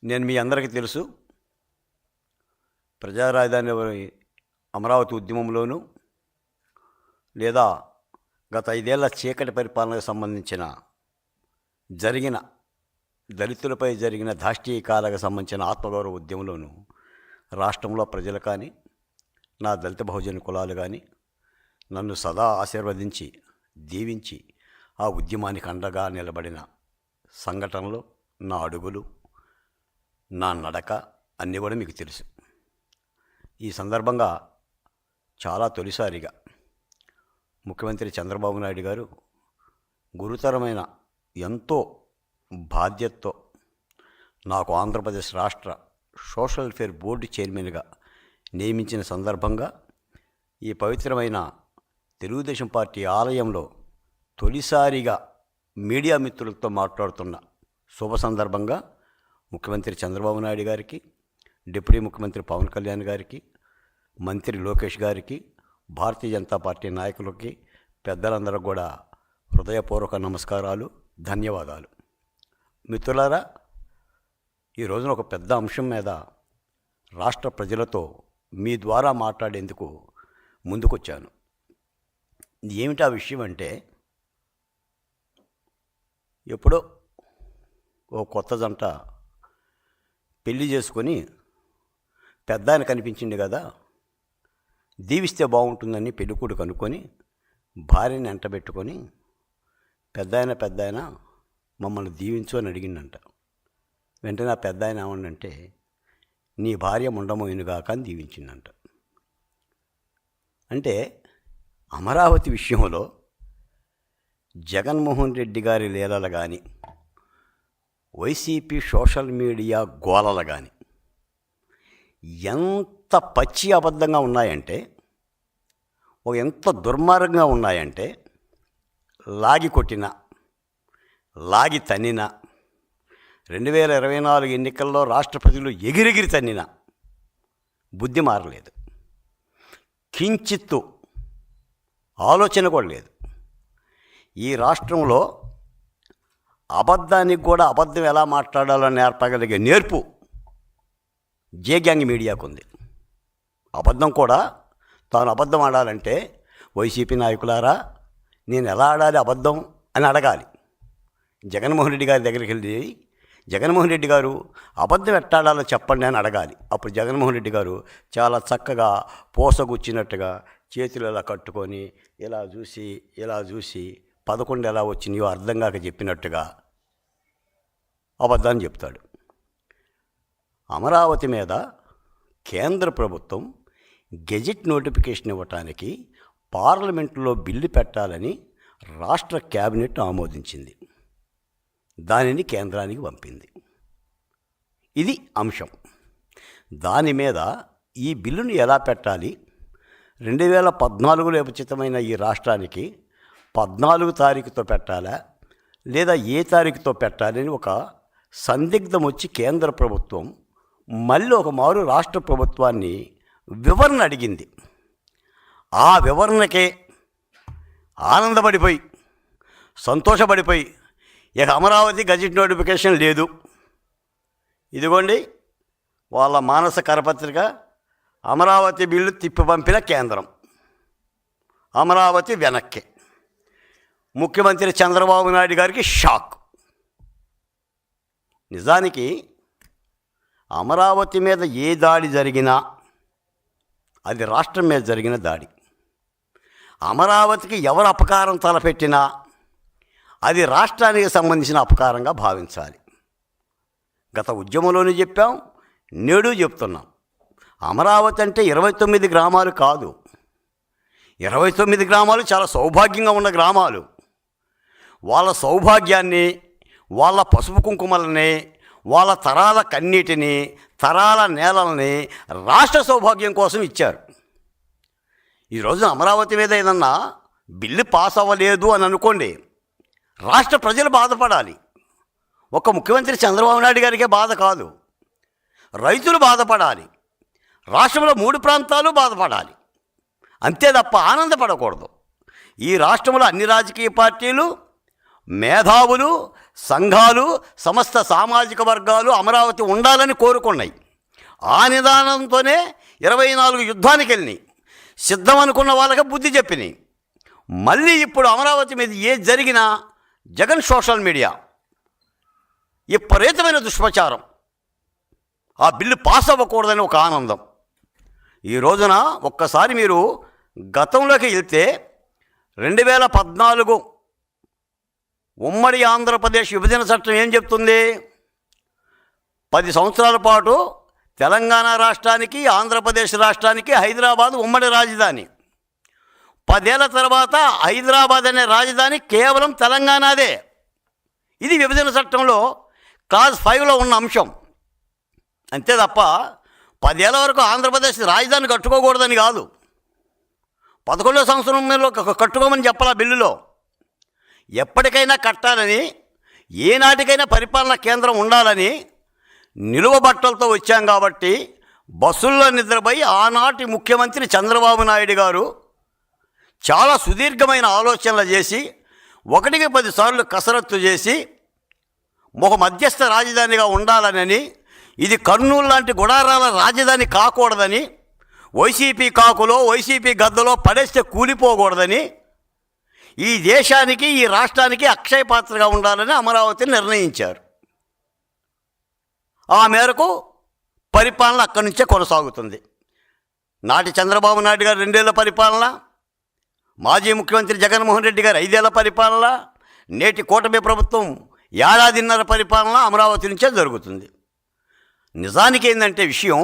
నేను మీ అందరికీ తెలుసు, ప్రజా రాజధాని అమరావతి ఉద్యమంలోనూ లేదా గత 5 ఏళ్ల చీకటి పరిపాలనకు సంబంధించిన జరిగిన దళితులపై జరిగిన దాష్టీకాలకు సంబంధించిన ఆత్మగౌరవ ఉద్యమంలోనూ రాష్ట్రంలో ప్రజలు కానీ, నా దళిత బహుజన కులాలు కానీ నన్ను సదా ఆశీర్వదించి దీవించి ఆ ఉద్యమానికి అండగా నిలబడిన సంఘటనలు, నా అడుగులు, నా నడక అన్నీ కూడా మీకు తెలుసు. ఈ సందర్భంగా చాలా తొలిసారిగా ముఖ్యమంత్రి చంద్రబాబు నాయుడు గారు గురుతరమైన ఎంతో బాధ్యతతో నాకు ఆంధ్రప్రదేశ్ రాష్ట్ర సోషల్ వెల్ఫేర్ బోర్డు చైర్మన్గా నియమించిన సందర్భంగా ఈ పవిత్రమైన తెలుగుదేశం పార్టీ ఆలయంలో తొలిసారిగా మీడియా మిత్రులతో మాట్లాడుతున్న శుభ సందర్భంగా ముఖ్యమంత్రి చంద్రబాబు నాయుడు గారికి, డిప్యూటీ ముఖ్యమంత్రి పవన్ కళ్యాణ్ గారికి, మంత్రి లోకేష్ గారికి, భారతీయ జనతా పార్టీ నాయకులకి, పెద్దలందరూ కూడా హృదయపూర్వక నమస్కారాలు, ధన్యవాదాలు. మిత్రులారా, ఈ రోజున ఒక పెద్ద అంశం మీద రాష్ట్ర ప్రజలతో మీ ద్వారా మాట్లాడేందుకు ముందుకొచ్చాను. ఏమిటి ఆ విషయం అంటే, ఎప్పుడో ఓ కొత్త జంట పెళ్లి చేసుకొని పెద్ద ఆయన కనిపించింది కదా, దీవిస్తే బాగుంటుందని పెళ్ళికొడుకు అనుకొని భార్యని ఎంటబెట్టుకొని పెద్ద ఆయన మమ్మల్ని దీవించు అని అడిగిందంట. వెంటనే ఆ పెద్ద ఆయన ఏమన్నంటే, నీ భార్య ముండమోయినగాక అని దీవించిందంట. అంటే అమరావతి విషయంలో జగన్మోహన్ రెడ్డి గారి లీలలు కానీ, వైసీపీ సోషల్ మీడియా గోలలు కానీ ఎంత పచ్చి అబద్ధంగా ఉన్నాయంటే, ఎంత దుర్మార్గంగా ఉన్నాయంటే, లాగి కొట్టిన, లాగి తన్నిన, 2024 ఎన్నికల్లో రాష్ట్ర ప్రజలు ఎగిరెగిరి తన్నిన బుద్ధి మారలేదు. కించిత్తు ఆలోచన కూడా లేదు. ఈ రాష్ట్రంలో అబద్ధానికి కూడా అబద్ధం ఎలా మాట్లాడాలో నేర్పగలిగే నేర్పు జే గ్యాంగ్ మీడియాకు ఉంది. అబద్ధం కూడా తాను అబద్ధం ఆడాలంటే, వైసీపీ నాయకులారా నేను ఎలా ఆడాలి అబద్ధం అని అడగాలి. జగన్మోహన్ రెడ్డి గారి దగ్గరికి వెళ్ళి, జగన్మోహన్ రెడ్డి గారు అబద్ధం ఎట్టాడాలో చెప్పండి అని అడగాలి. అప్పుడు జగన్మోహన్ రెడ్డి గారు చాలా చక్కగా పోసగుచ్చినట్టుగా చేతులు ఇలా కట్టుకొని ఇలా చూసి 11 ఎలా వచ్చినాయో అర్థం కాక చెప్పినట్టుగా అబద్ధాన్ని చెప్తాడు. అమరావతి మీద కేంద్ర ప్రభుత్వం గెజిట్ నోటిఫికేషన్ ఇవ్వటానికి పార్లమెంటులో బిల్లు పెట్టాలని రాష్ట్ర క్యాబినెట్ ఆమోదించింది. దానిని కేంద్రానికి పంపింది. ఇది అంశం. దాని మీద ఈ బిల్లును ఎలా పెట్టాలి, 2014లో విభజితమైన ఈ రాష్ట్రానికి 14 తారీఖుతో పెట్టాలా లేదా ఏ తారీఖుతో పెట్టాలని ఒక సందిగ్ధం వచ్చి కేంద్ర ప్రభుత్వం మళ్ళీ ఒక మారు రాష్ట్ర ప్రభుత్వాన్ని వివరణ అడిగింది. ఆ వివరణకే ఆనందపడిపోయి, సంతోషపడిపోయి, ఇక అమరావతి గజెట్ నోటిఫికేషన్ లేదు, ఇదిగోండి వాళ్ళ మానస కరపత్రిక, అమరావతి బిల్లు తిప్పి పంపిన కేంద్రం, అమరావతి వెనక్కి. ముఖ్యమంత్రి చంద్రబాబు నాయుడు గారికి షాక్. నిజానికి అమరావతి మీద ఏ దాడి జరిగినా అది రాష్ట్రం మీద జరిగిన దాడి. అమరావతికి ఎవరు అపకారం తలపెట్టినా అది రాష్ట్రానికి సంబంధించిన అపకారంగా భావించాలి. గత ఉద్యమంలోనే చెప్పాం, నేడు చెప్తున్నాం. అమరావతి అంటే 29 గ్రామాలు కాదు. 29 గ్రామాలు చాలా సౌభాగ్యంగా ఉన్న గ్రామాలు. వాళ్ళ సౌభాగ్యాన్ని, వాళ్ళ పసుపు కుంకుమలని, వాళ్ళ తరాల కన్నీటిని, తరాల నేలల్ని రాష్ట్ర సౌభాగ్యం కోసం ఇచ్చారు. ఈరోజు అమరావతి మీద ఏదన్నా బిల్లు పాస్ అవ్వలేదు అని అనుకోండి, రాష్ట్ర ప్రజలు బాధపడాలి. ఒక ముఖ్యమంత్రి చంద్రబాబు నాయుడు గారికే బాధ కాదు, రైతులు బాధపడాలి, రాష్ట్రంలో 3 ప్రాంతాలు బాధపడాలి. అంతే తప్ప ఆనందపడకూడదు. ఈ రాష్ట్రంలో అన్ని రాజకీయ పార్టీలు మేధావులు, సంఘాలు, సమస్త సామాజిక వర్గాలు అమరావతి ఉండాలని కోరుకున్నాయి. ఆ నిదానంతోనే 24 యుద్ధానికి వెళ్ళినాయి. సిద్ధం అనుకున్న వాళ్ళకి బుద్ధి చెప్పినాయి. మళ్ళీ ఇప్పుడు అమరావతి మీద ఏది జరిగినా జగన్ సోషల్ మీడియా విపరీతమైన దుష్ప్రచారం. ఆ బిల్లు పాస్ అవ్వకూడదని ఒక ఆనందం. ఈ రోజున ఒక్కసారి మీరు గతంలోకి వెళ్తే 2014 ఉమ్మడి ఆంధ్రప్రదేశ్ విభజన చట్టం ఏం చెప్తుంది? 10 సంవత్సరాల పాటు తెలంగాణ రాష్ట్రానికి, ఆంధ్రప్రదేశ్ రాష్ట్రానికి హైదరాబాద్ ఉమ్మడి రాజధాని. 10 ఏళ్ల తర్వాత హైదరాబాద్ అనే రాజధాని కేవలం తెలంగాణదే. ఇది విభజన చట్టంలో క్లాజ్ 5లో ఉన్న అంశం. అంతే తప్ప 10 ఏళ్ల వరకు ఆంధ్రప్రదేశ్ రాజధాని కట్టుకోకూడదని కాదు. 11వ సంవత్సరంలో కట్టుకోమని చెప్పాలి బిల్లులో. ఎప్పటికైనా కట్టాలని, ఏనాటికైనా పరిపాలనా కేంద్రం ఉండాలని నిలువ బట్టలతో వచ్చాం కాబట్టి బస్సుల్లో నిద్రపోయి ఆనాటి ముఖ్యమంత్రి చంద్రబాబు నాయుడు గారు చాలా సుదీర్ఘమైన ఆలోచనలు చేసి 1కి 10 సార్లు కసరత్తు చేసి ఒక మధ్యస్థ రాజధానిగా ఉండాలనని, ఇది కర్నూలు లాంటి గుడారాల రాజధాని కాకూడదని, వైసీపీ కాకులో వైసీపీ గద్దలో పడేస్తే కూలిపోకూడదని, ఈ దేశానికి ఈ రాష్ట్రానికి అక్షయ పాత్రగా ఉండాలని అమరావతిని నిర్ణయించారు. ఆ మేరకు పరిపాలన అక్కడి నుంచే కొనసాగుతుంది. నాటి చంద్రబాబు నాయుడు గారు 2 ఏళ్ల పరిపాలన, మాజీ ముఖ్యమంత్రి జగన్మోహన్ రెడ్డి గారు 5 ఏళ్ల పరిపాలన, నేటి కూటమి ప్రభుత్వం 1.5 ఏళ్ల పరిపాలన అమరావతి నుంచే జరుగుతుంది. నిజానికి ఏంటంటే విషయం,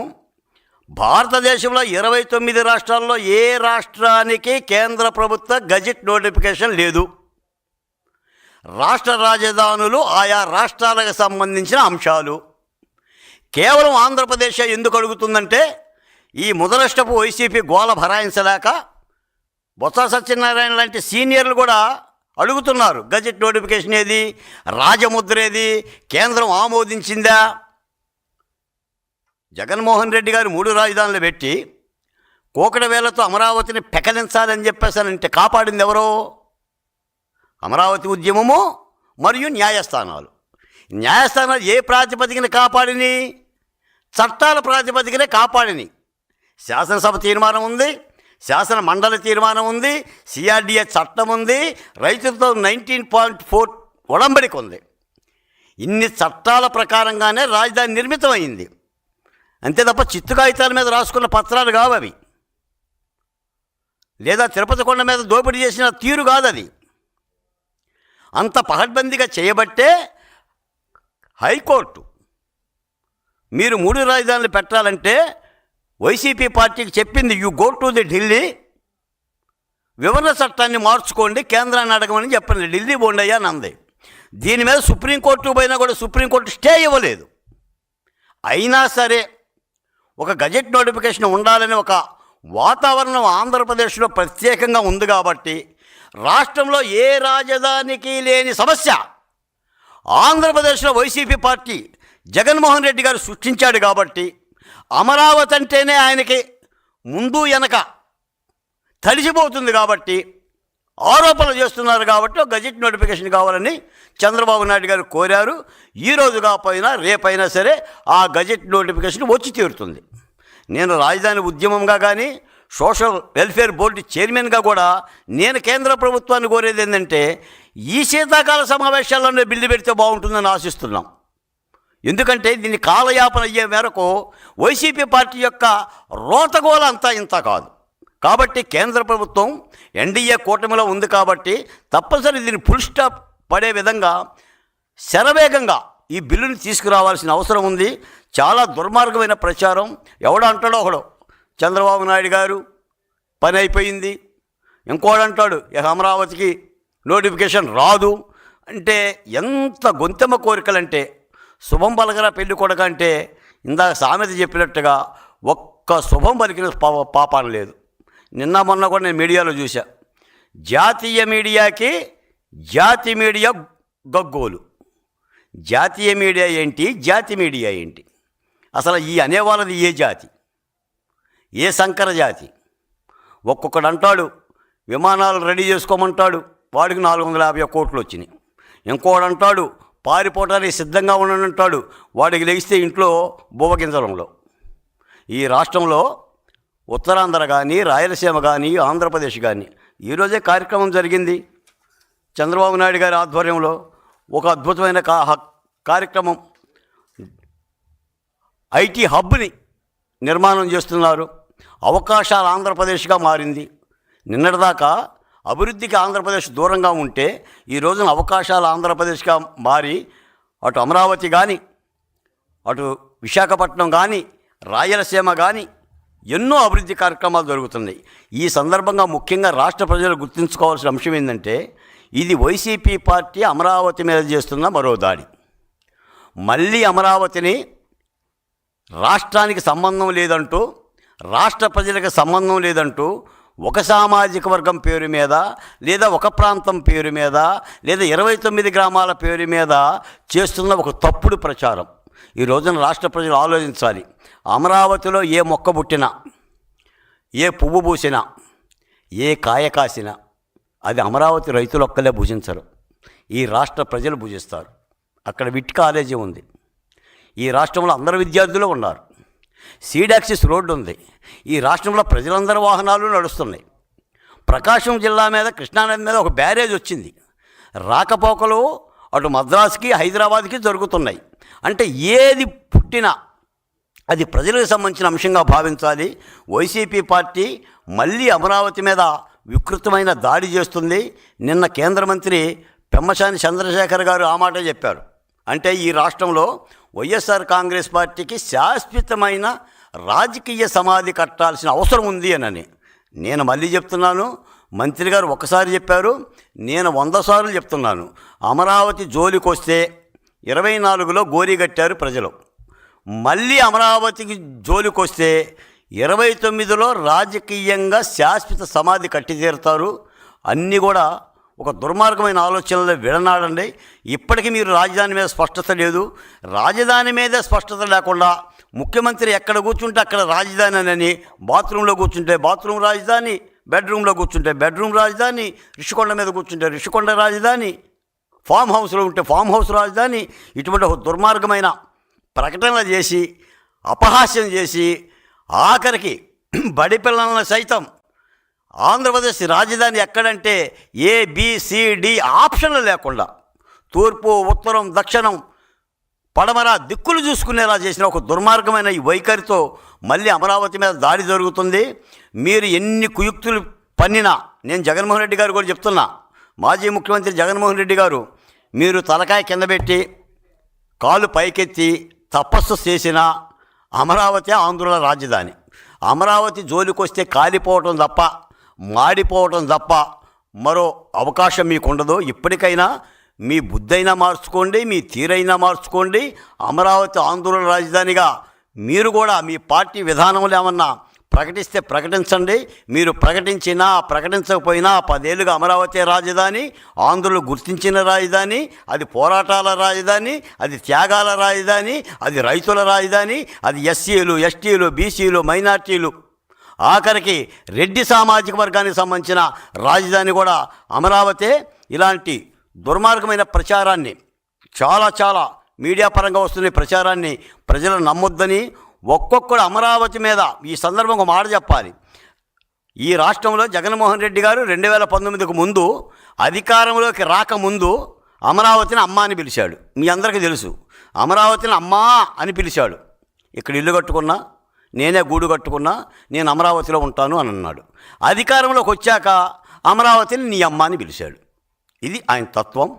భారతదేశంలో 29 రాష్ట్రాల్లో ఏ రాష్ట్రానికి కేంద్ర ప్రభుత్వ గజెట్ నోటిఫికేషన్ లేదు. రాష్ట్ర రాజధానులు ఆయా రాష్ట్రాలకు సంబంధించిన అంశాలు. కేవలం ఆంధ్రప్రదేశ్ ఎందుకు అడుగుతుందంటే, ఈ ముదనష్టపు వైసీపీ గోల భరాయించలేక బొత్స సత్యనారాయణ లాంటి సీనియర్లు కూడా అడుగుతున్నారు, గజెట్ నోటిఫికేషన్ ఏది, రాజముద్ర ఏది, కేంద్రం ఆమోదించిందా? జగన్మోహన్ రెడ్డి గారు 3 రాజధానులు పెట్టి కోకట వేలతో అమరావతిని పెకలించాలని చెప్పేసానంటే కాపాడింది ఎవరో? అమరావతి ఉద్యమము మరియు న్యాయస్థానాలు. న్యాయస్థానాలు ఏ ప్రాతిపదికన కాపాడిని? చట్టాల ప్రాతిపదికనే కాపాడిని. శాసనసభ తీర్మానం ఉంది, శాసన మండలి తీర్మానం ఉంది, సిఆర్డిఏ చట్టం ఉంది, రైతులతో 19.4 ఒడంబడిక ఉంది. ఇన్ని చట్టాల ప్రకారంగానే రాజధాని నిర్మితమైంది. అంతే తప్ప చిత్తు కాగితాల మీద రాసుకున్న పత్రాలు కావు అవి, లేదా తిరుపతి కొండ మీద దోపిడీ చేసిన తీరు కాదు అది. అంత పహడ్బందీగా చేయబట్టే హైకోర్టు మీరు 3 రాజధానులు పెట్టాలంటే వైసీపీ పార్టీకి చెప్పింది, you go to the Delhi, వివరణ చట్టాన్ని మార్చుకోండి, కేంద్రాన్ని అడగమని చెప్పింది. ఢిల్లీ బోండయ్యా అని అంది. దీని మీద సుప్రీంకోర్టు పోయినా కూడా సుప్రీంకోర్టు స్టే ఇవ్వలేదు. అయినా సరే ఒక గజెట్ నోటిఫికేషన్ ఉండాలని ఒక వాతావరణం ఆంధ్రప్రదేశ్లో ప్రత్యేకంగా ఉంది కాబట్టి, రాష్ట్రంలో ఏ రాజధానికి లేని సమస్య ఆంధ్రప్రదేశ్లో వైసీపీ పార్టీ జగన్మోహన్ రెడ్డి గారు సృష్టించాడు కాబట్టి, అమరావతి అంటేనే ఆయనకి ముందు వెనక తడిసిపోతుంది కాబట్టి ఆరోపణలు చేస్తున్నారు కాబట్టి ఒక గజెట్ నోటిఫికేషన్ కావాలని చంద్రబాబు నాయుడు గారు కోరారు. ఈరోజు కాకపోయినా రేపైనా సరే ఆ గజెట్ నోటిఫికేషన్ వచ్చి తీరుతుంది. నేను రాజధాని ఉద్యమంగా కానీ సోషల్ వెల్ఫేర్ బోర్డు చైర్మన్గా కూడా నేను కేంద్ర ప్రభుత్వాన్ని కోరేది ఏంటంటే, ఈ శీతాకాల సమావేశాల్లోనే బిల్లు పెడితే బాగుంటుందని ఆశిస్తున్నాం. ఎందుకంటే దీన్ని కాలయాపన అయ్యే మేరకు వైసీపీ పార్టీ యొక్క రోతగోల అంతా ఇంత కాదు. కాబట్టి కేంద్ర ప్రభుత్వం ఎన్డీఏ కూటమిలో ఉంది కాబట్టి తప్పనిసరి దీన్ని ఫుల్ స్టాప్ పడే విధంగా శరవేగంగా ఈ బిల్లుని తీసుకురావాల్సిన అవసరం ఉంది. చాలా దుర్మార్గమైన ప్రచారం. ఎవడో అంటాడో ఒకడు, చంద్రబాబు నాయుడు గారు పని అయిపోయింది, ఇంకోడంటాడు అమరావతికి నోటిఫికేషన్ రాదు అంటే ఎంత గొంతెమ్మ కోరికలంటే, శుభం పలకరా పెళ్లి కొడక అంటే ఇందాక సామెత చెప్పినట్టుగా ఒక్క శుభం పలికిన పాపాన లేదు. నిన్న మొన్న కూడా నేను మీడియాలో చూసా, జాతీయ మీడియాకి జాతి మీడియా గగ్గోలు. జాతీయ మీడియా ఏంటి, జాతి మీడియా ఏంటి? అసలు ఈ అనేవాళ్ళది ఏ జాతి, ఏ సంకర జాతి? ఒక్కొక్కడు అంటాడు విమానాలు రెడీ చేసుకోమంటాడు, వాడికి 450 కోట్లు వచ్చినాయి. ఇంకోడంటాడు పారిపోవటానికి సిద్ధంగా ఉండనంటాడు. వాడికి లెగిస్తే ఇంట్లో బువ్వగింజలంలో. ఈ రాష్ట్రంలో ఉత్తరాంధ్ర కానీ, రాయలసీమ కానీ, ఆంధ్రప్రదేశ్ కానీ ఈరోజే కార్యక్రమం జరిగింది. చంద్రబాబు నాయుడు గారి ఆధ్వర్యంలో ఒక అద్భుతమైన కార్యక్రమం, ఐటీ హబ్ని నిర్మాణం చేస్తున్నారు. అవకాశాల ఆంధ్రప్రదేశ్గా మారింది. నిన్నటిదాకా అభివృద్ధికి ఆంధ్రప్రదేశ్ దూరంగా ఉంటే ఈ రోజున అవకాశాల ఆంధ్రప్రదేశ్గా మారి అటు అమరావతి కానీ, అటు విశాఖపట్నం కానీ, రాయలసీమ కానీ ఎన్నో అభివృద్ధి కార్యక్రమాలు జరుగుతున్నాయి. ఈ సందర్భంగా ముఖ్యంగా రాష్ట్ర ప్రజలు గుర్తుంచుకోవాల్సిన అంశం ఏంటంటే, ఇది వైసీపీ పార్టీ అమరావతి మీద చేస్తున్న మరో దాడి. మళ్ళీ అమరావతిని రాష్ట్రానికి సంబంధం లేదంటూ, రాష్ట్ర ప్రజలకు సంబంధం లేదంటూ ఒక సామాజిక వర్గం పేరు మీద, లేదా ఒక ప్రాంతం పేరు మీద, లేదా 29 గ్రామాల పేరు మీద చేస్తున్న ఒక తప్పుడు ప్రచారం. ఈ రోజున రాష్ట్ర ప్రజలు ఆలోచించాలి. అమరావతిలో ఏ మొక్క పుట్టినా, ఏ పువ్వు పూసినా, ఏ కాయ కాసినా అది అమరావతి రైతులొక్కలే భుజించరు, ఈ రాష్ట్ర ప్రజలు భుజిస్తారు. అక్కడ విట్ కాలేజీ ఉంది. ఈ రాష్ట్రంలో అందరు విద్యార్థులు ఉన్నారు. సీడాక్సిస్ రోడ్డు ఉంది. ఈ రాష్ట్రంలో ప్రజలందరి వాహనాలు నడుస్తున్నాయి. ప్రకాశం జిల్లా మీద, కృష్ణానది మీద ఒక బ్యారేజ్ వచ్చింది. రాకపోకలు అటు మద్రాసుకి, హైదరాబాద్కి జరుగుతున్నాయి. అంటే ఏది పుట్టినా అది ప్రజలకు సంబంధించిన అంశంగా భావించాలి. వైసీపీ పార్టీ మళ్ళీ అమరావతి మీద వికృతమైన దాడి చేస్తుంది. నిన్న కేంద్ర మంత్రి పెమ్మసాని చంద్రశేఖర్ గారు ఆ మాట చెప్పారు. అంటే ఈ రాష్ట్రంలో వైఎస్ఆర్ కాంగ్రెస్ పార్టీకి శాశ్వతమైన రాజకీయ సమాధి కట్టాల్సిన అవసరం ఉంది అని. నేను మళ్ళీ చెప్తున్నాను, మంత్రి గారు ఒకసారి చెప్పారు, నేను 100 సార్లు చెప్తున్నాను. అమరావతి జోలికొస్తే 24లో గోరీ కట్టారు ప్రజలు. మళ్ళీ అమరావతికి జోలికొస్తే 29లో రాజకీయంగా శాశ్వత సమాధి కట్టి తీరుతారు. అన్నీ కూడా ఒక దుర్మార్గమైన ఆలోచనలో విడనాడండి. ఇప్పటికీ మీరు రాజధాని మీద స్పష్టత లేదు. రాజధాని మీద స్పష్టత లేకుండా ముఖ్యమంత్రి ఎక్కడ కూర్చుంటే అక్కడ రాజధాని అని, బాత్రూంలో కూర్చుంటే బాత్రూమ్ రాజధాని, బెడ్రూమ్లో కూర్చుంటే బెడ్రూమ్ రాజధాని, రిషికొండ మీద కూర్చుంటే రిషికొండ రాజధాని, ఫామ్ హౌస్లో ఉంటే ఫామ్ హౌస్ రాజధాని, ఇటువంటి ఒక దుర్మార్గమైన ప్రకటనలు చేసి, అపహాస్యం చేసి, ఆఖరికి బడి పిల్లలను సైతం ఆంధ్రప్రదేశ్ రాజధాని ఎక్కడంటే ABCD ఆప్షన్లు లేకుండా తూర్పు, ఉత్తరం, దక్షిణం, పడమర దిక్కులు చూసుకునేలా చేసిన ఒక దుర్మార్గమైన ఈ వైఖరితో మళ్ళీ అమరావతి మీద దాడి జరుగుతుంది. మీరు ఎన్ని కుయుక్తులు పన్నినా, నేను జగన్మోహన్ రెడ్డి గారు కూడా చెప్తున్నా, మాజీ ముఖ్యమంత్రి జగన్మోహన్ రెడ్డి గారు, మీరు తలకాయ కింద పెట్టి కాలు పైకెత్తి తపస్సు చేసిన అమరావతి ఆంధ్రుల రాజధాని. అమరావతి జోలికొస్తే కాలిపోవటం తప్ప, మాడిపోవటం తప్ప మరో అవకాశం మీకు ఉండదు. ఇప్పటికైనా మీ బుద్ధైనా మార్చుకోండి, మీ తీరైనా మార్చుకోండి. అమరావతి ఆంధ్రుల రాజధానిగా మీరు కూడా మీ పార్టీ విధానంలో ఏమన్నా ప్రకటిస్తే ప్రకటించండి. మీరు ప్రకటించినా ప్రకటించకపోయినా 10 ఏళ్ళుగా అమరావతి రాజధాని, ఆంధ్రులు గుర్తించిన రాజధాని, అది పోరాటాల రాజధాని, అది త్యాగాల రాజధాని, అది రైతుల రాజధాని, అది ఎస్సీలు, ఎస్టీలు, బీసీలు, మైనార్టీలు, ఆఖరికి రెడ్డి సామాజిక వర్గానికి సంబంధించిన రాజధాని కూడా అమరావతి. ఇలాంటి దుర్మార్గమైన ప్రచారాన్ని, చాలా మీడియా పరంగా వస్తున్న ప్రచారాన్ని ప్రజలు నమ్మొద్దని, ఒక్కొక్కడు అమరావతి మీద ఈ సందర్భంగా ఒక మాట చెప్పాలి. ఈ రాష్ట్రంలో జగన్మోహన్ రెడ్డి గారు 2019కు ముందు, అధికారంలోకి రాకముందు అమరావతిని అమ్మ అని పిలిచాడు. మీ అందరికీ తెలుసు, అమరావతిని అమ్మా అని పిలిచాడు. ఇక్కడ ఇల్లు కట్టుకున్నా, నేనే గూడు కట్టుకున్నా, నేను అమరావతిలో ఉంటాను అని అన్నాడు. అధికారంలోకి వచ్చాక అమరావతిని నీ అమ్మ అని పిలిచాడు. ఇది ఆయన తత్వం.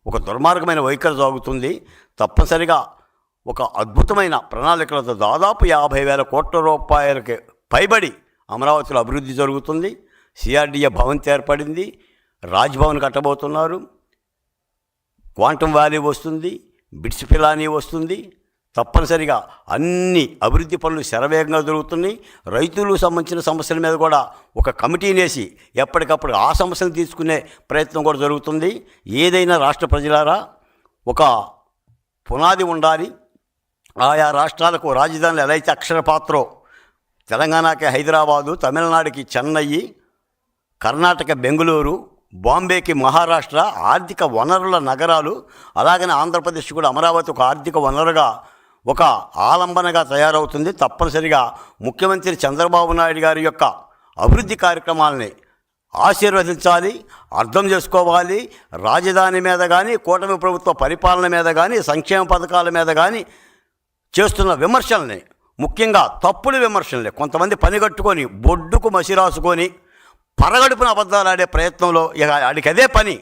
ఒక దుర్మార్గమైన వైఖరి సాగుతుంది. తప్పనిసరిగా ఒక అద్భుతమైన ప్రణాళికలతో దాదాపు 50,000 కోట్ల రూపాయలకి పైబడి అమరావతిలో అభివృద్ధి జరుగుతుంది. CRDA భవంతి ఏర్పడింది, రాజ్భవన్ కట్టబోతున్నారు, క్వాంటమ్ వ్యాలీ వస్తుంది, బిట్స్ పిలానీ వస్తుంది. తప్పనిసరిగా అన్ని అభివృద్ధి పనులు శరవేగంగా జరుగుతున్నాయి. రైతులకు సంబంధించిన సమస్యల మీద కూడా ఒక కమిటీనేసి ఎప్పటికప్పుడు ఆ సమస్యలు తీసుకునే ప్రయత్నం కూడా జరుగుతుంది. ఏదైనా రాష్ట్ర ప్రజలారా, ఒక పునాది ఉండాలి. ఆయా రాష్ట్రాలకు రాజధానులు ఎలా అయితే అక్షర పాత్రో, తెలంగాణకి హైదరాబాదు, తమిళనాడుకి చెన్నై, కర్ణాటక బెంగళూరు, బాంబేకి మహారాష్ట్ర ఆర్థిక వనరుల నగరాలు, అలాగనే ఆంధ్రప్రదేశ్ కూడా అమరావతి ఒక ఆర్థిక వనరుగా, ఒక ఆలంబనగా తయారవుతుంది. తప్పనిసరిగా ముఖ్యమంత్రి చంద్రబాబు నాయుడు గారి యొక్క అభివృద్ధి కార్యక్రమాలని ఆశీర్వదించాలి, అర్థం చేసుకోవాలి. రాజధాని మీద కానీ, కూటమి ప్రభుత్వ పరిపాలన మీద కానీ, సంక్షేమ పథకాల మీద కానీ చేస్తున్న విమర్శల్ని, ముఖ్యంగా తప్పుడు విమర్శల్ని కొంతమంది పనిగట్టుకొని బొడ్డుకు మసి రాసుకొని పరగడుపున అబద్ధాలు ఆడే ప్రయత్నంలో ఇక ఆడికి అదే పని.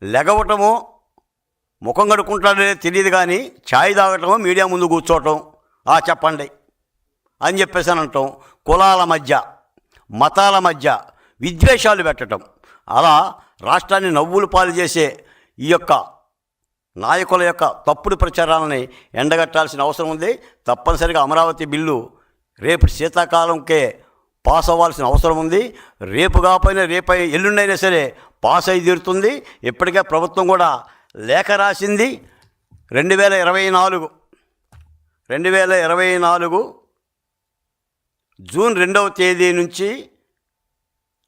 లెగవటమో ముఖం కడుక్కుంటాడో తెలియదు కానీ ఛాయ్ తాగటమో మీడియా ముందు కూర్చోవటం, చెప్పండి అని చెప్పేసి అని అంటాం. కులాల మధ్య, మతాల మధ్య విద్వేషాలు పెట్టడం, అలా రాష్ట్రాన్ని నవ్వులు పాలు చేసే ఈ యొక్క నాయకుల యొక్క తప్పుడు ప్రచారాలని ఎండగట్టాల్సిన అవసరం ఉంది. తప్పనిసరిగా అమరావతి బిల్లు రేపు శీతాకాలంకే పాస్ అవ్వాల్సిన అవసరం ఉంది. రేపు కాకపోయినా ఎల్లుండైనా సరే పాస్ అయి తీరుతుంది. ఇప్పటికే ప్రభుత్వం కూడా లేఖ రాసింది. 2024 జూన్ 2వ తేదీ నుంచి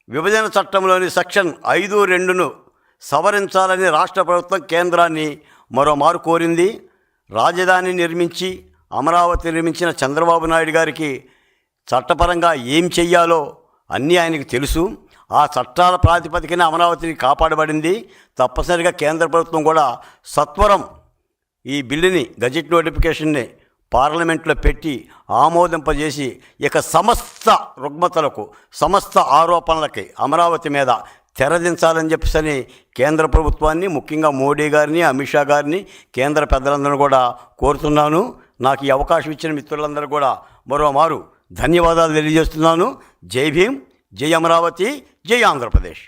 విభజన చట్టంలోని సెక్షన్ 5(2)ను సవరించాలని రాష్ట్ర ప్రభుత్వం కేంద్రాన్ని మరోమారు కోరింది. రాజధాని నిర్మించి అమరావతి నిర్మించిన చంద్రబాబు నాయుడు గారికి చట్టపరంగా ఏం చెయ్యాలో అన్నీ ఆయనకు తెలుసు. ఆ చట్టాల ప్రాతిపదికన అమరావతిని కాపాడబడింది. తప్పనిసరిగా కేంద్ర ప్రభుత్వం కూడా సత్వరం ఈ బిల్లుని, గజెట్ నోటిఫికేషన్ని పార్లమెంట్లో పెట్టి ఆమోదింపజేసి ఇక సమస్త రుగ్మతలకు, సమస్త ఆరోపణలకి అమరావతి మీద తెరదించాలని చెప్పేసి కేంద్ర ప్రభుత్వాన్ని, ముఖ్యంగా మోడీ గారిని, అమిత్ షా గారిని, కేంద్ర పెద్దలందరూ కూడా కోరుతున్నాను. నాకు ఈ అవకాశం ఇచ్చిన మిత్రులందరూ కూడా మరోమారు ధన్యవాదాలు తెలియజేస్తున్నాను. జై భీమ్, జై అమరావతి, జై ఆంధ్రప్రదేశ్.